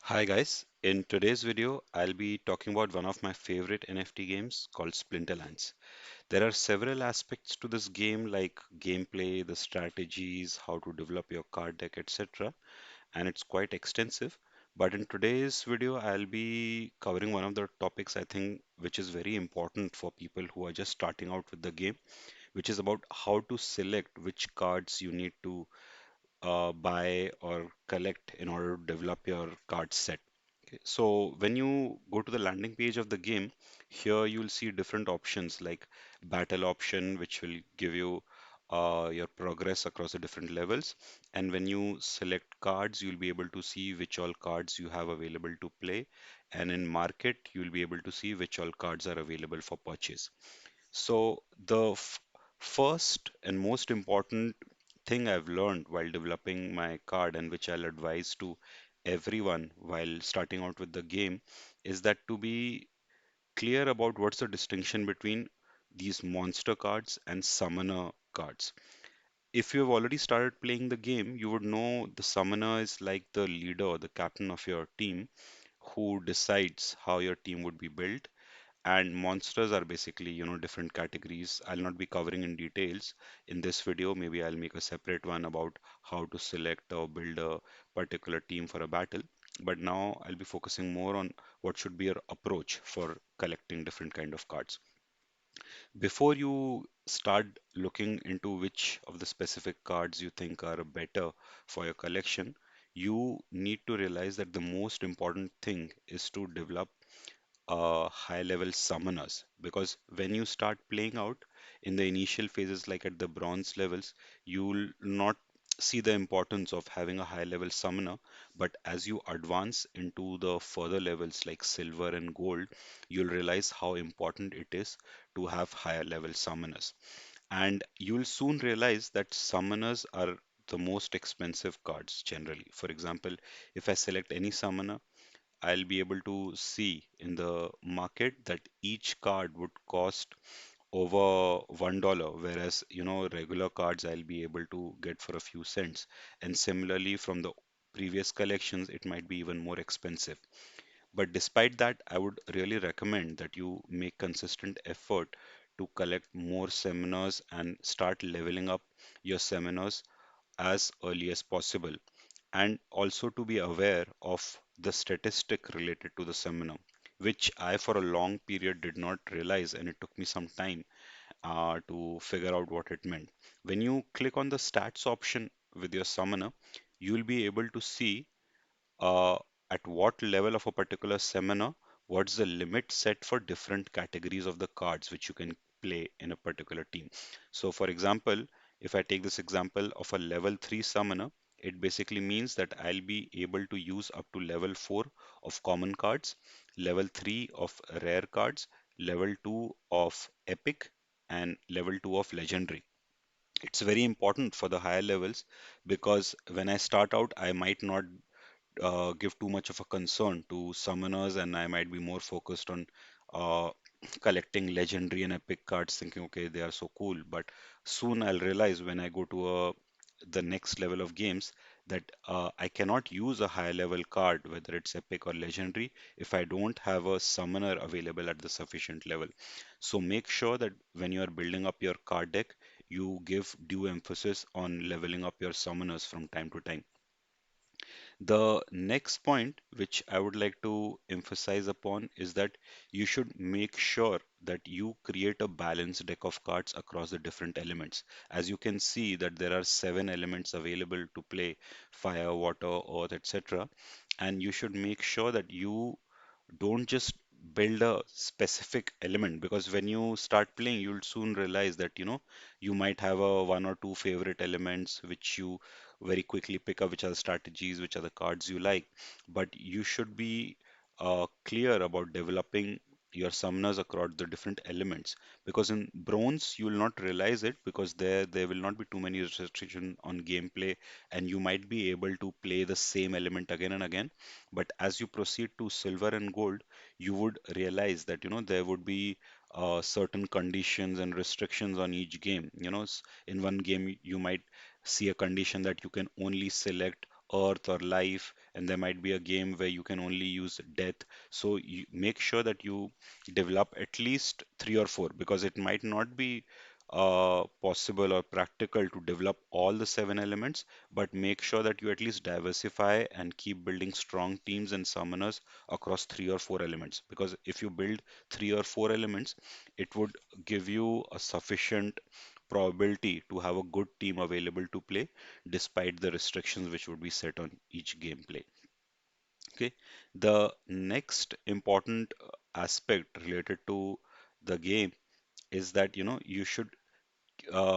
Hi guys, in today's video, I'll be talking about one of my favorite NFT games called Splinterlands. There are several aspects to this game like gameplay, the strategies, how to develop your card deck, etc. And it's quite extensive. But in today's video, I'll be covering one of the topics I think which is very important for people who are just starting out with the game, which is about how to select which cards you need to buy or collect in order to develop your card set. Okay, so when you go to the landing page of the game, here you'll see different options like battle option, which will give you your progress across the different levels. And when you select cards, you'll be able to see which all cards you have available to play. And in market, you'll be able to see which all cards are available for purchase. So the first and most important thing I've learned while developing my card and which I'll advise to everyone while starting out with the game is that to be clear about what's the distinction between these monster cards and summoner cards. If you've already started playing the game, you would know the summoner is like the leader or the captain of your team who decides how your team would be built, and monsters are basically, different categories. I'll not be covering in details in this video. Maybe I'll make a separate one about how to select or build a particular team for a battle. But now I'll be focusing more on what should be your approach for collecting different kind of cards. Before you start looking into which of the specific cards you think are better for your collection, you need to realize that the most important thing is to develop high level summoners, because when you start playing out in the initial phases like at the bronze levels, you'll not see the importance of having a high level summoner. But as you advance into the further levels like silver and gold, you'll realize how important it is to have higher level summoners, and you'll soon realize that summoners are the most expensive cards generally. For example, if I select any summoner, I'll be able to see in the market that each card would cost over $1, whereas regular cards I'll be able to get for a few cents. And similarly, from the previous collections, it might be even more expensive. But despite that, I would really recommend that you make consistent effort to collect more seminars and start leveling up your seminars as early as possible, and also to be aware of the statistic related to the seminar, which I for a long period did not realize, and it took me some time to figure out what it meant. When you click on the stats option with your summoner, you will be able to see uh, at what level of a particular seminar, what's the limit set for different categories of the cards which you can play in a particular team. So, for example, if I take this example of a level 3 summoner, it basically means that I'll be able to use up to level 4 of common cards, level 3 of rare cards, level 2 of epic, and level 2 of legendary. It's very important for the higher levels because when I start out, I might not give too much of a concern to summoners, and I might be more focused on uh, collecting legendary and epic cards, thinking, okay, they are so cool. But soon I'll realize when I go to the next level of games that I cannot use a high level card, whether it's epic or legendary, if I don't have a summoner available at the sufficient level. So make sure that when you are building up your card deck, you give due emphasis on leveling up your summoners from time to time. The next point, which I would like to emphasize upon, is that you should make sure that you create a balanced deck of cards across the different elements. As you can see that there are 7 elements available to play: fire, water, earth, etc. And you should make sure that you don't just build a specific element, because when you start playing you'll soon realize that you might have a one or two favorite elements which you very quickly pick up, which are the strategies, which are the cards you like. But you should be clear about developing your summoners across the different elements, because in bronze you will not realize it, because there will not be too many restriction on gameplay, and you might be able to play the same element again and again. But as you proceed to silver and gold, you would realize that there would be certain conditions and restrictions on each game. In one game you might see a condition that you can only select earth or life, and there might be a game where you can only use death. So you make sure that you develop at least three or four, because it might not be possible or practical to develop all the seven elements, but make sure that you at least diversify and keep building strong teams and summoners across three or four elements. Because if you build three or four elements, it would give you a sufficient probability to have a good team available to play despite the restrictions which would be set on each gameplay. Okay, the next important aspect related to the game is that you should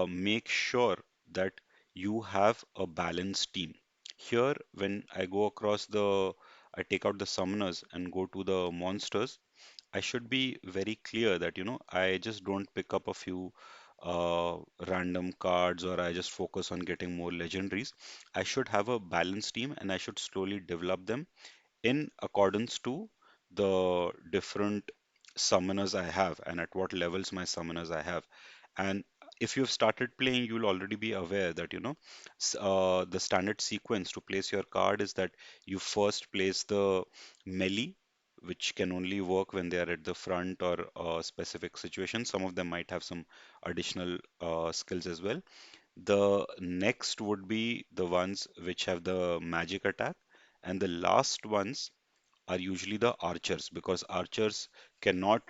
make sure that you have a balanced team. Here, when I go across I take out the summoners and go to the monsters, I should be very clear that, I just don't pick up a few random cards, or I just focus on getting more legendaries. I should have a balanced team and I should slowly develop them in accordance to the different summoners I have and at what levels my summoners I have. And if you've started playing, you'll already be aware that, the standard sequence to place your card is that you first place the melee, which can only work when they are at the front or a specific situation. Some of them might have some additional skills as well. The next would be the ones which have the magic attack, and the last ones are usually the archers, because archers cannot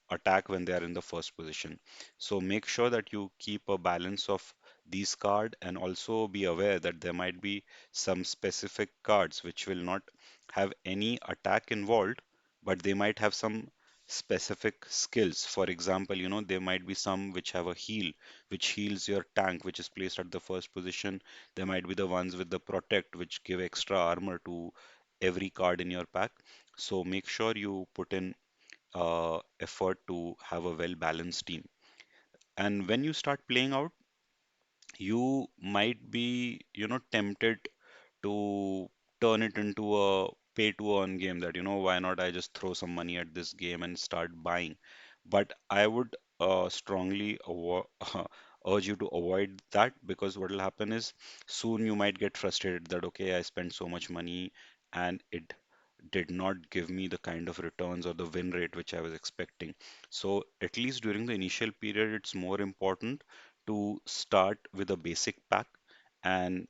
attack when they are in the first position. So make sure that you keep a balance of these cards, and also be aware that there might be some specific cards which will not have any attack involved, but they might have some specific skills. For example, there might be some which have a heal, which heals your tank, which is placed at the first position. There might be the ones with the protect, which give extra armor to every card in your pack. So make sure you put in effort to have a well balanced team. And when you start playing out, you might be, tempted to turn it into a pay to earn game, that, why not I just throw some money at this game and start buying. But I would strongly urge you to avoid that, because what will happen is soon you might get frustrated that, okay, I spent so much money and it did not give me the kind of returns or the win rate which I was expecting. So, at least during the initial period, it's more important to start with a basic pack, and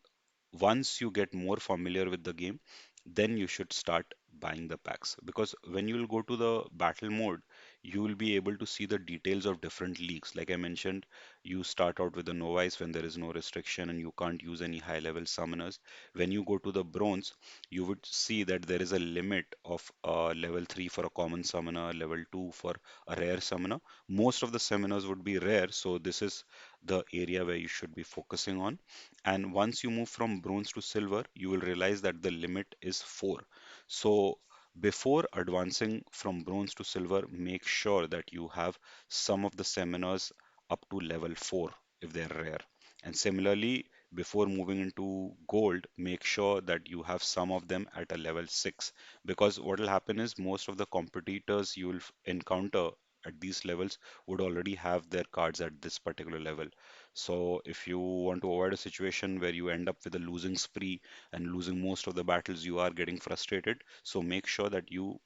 once you get more familiar with the game, then you should start buying the packs. Because when you will go to the battle mode, you will be able to see the details of different leagues. Like I mentioned, you start out with the novice when there is no restriction and you can't use any high level summoners. When you go to the bronze, you would see that there is a limit of level 3 for a common summoner, level 2 for a rare summoner. Most of the summoners would be rare, so this is the area where you should be focusing on. And once you move from bronze to silver, you will realize that the limit is 4. So before advancing from bronze to silver, make sure that you have some of the seminars up to level 4 if they're rare. And similarly, before moving into gold, make sure that you have some of them at a level 6. Because what will happen is most of the competitors you will encounter at these levels would already have their cards at this particular level. So if you want to avoid a situation where you end up with a losing spree and losing most of the battles, you are getting frustrated. So make sure that you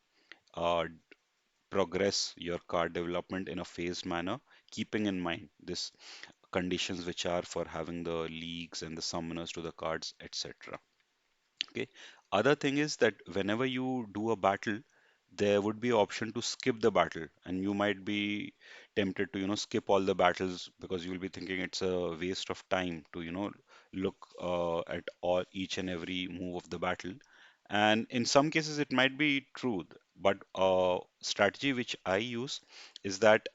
uh, progress your card development in a phased manner, keeping in mind this conditions which are for having the leagues and the summoners to the cards, etc. Okay. Other thing is that whenever you do a battle, there would be option to skip the battle, and you might be tempted to, skip all the battles, because you will be thinking it's a waste of time to, look at all each and every move of the battle. And in some cases, it might be true, but strategy which I use is that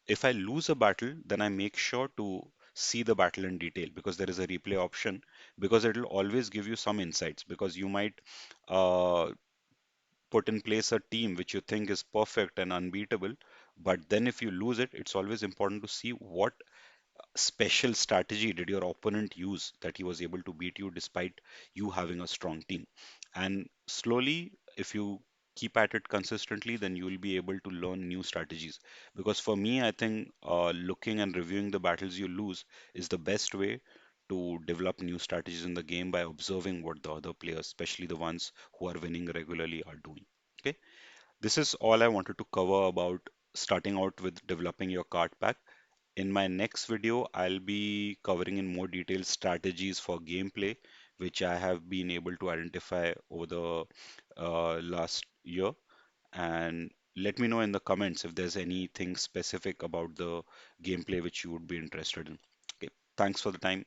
if I lose a battle, then I make sure to see the battle in detail, because there is a replay option, because it will always give you some insights, because you might uh, put in place a team which you think is perfect and unbeatable, but then if you lose it, it's always important to see what special strategy did your opponent use that he was able to beat you despite you having a strong team. And slowly, if you keep at it consistently, then you will be able to learn new strategies. Because for me, I think looking and reviewing the battles you lose is the best way to develop new strategies in the game by observing what the other players, especially the ones who are winning regularly, are doing. Okay, this is all I wanted to cover about starting out with developing your card pack. In my next video, I'll be covering in more detail strategies for gameplay, which I have been able to identify over the last year. And let me know in the comments if there's anything specific about the gameplay which you would be interested in. Okay, thanks for the time.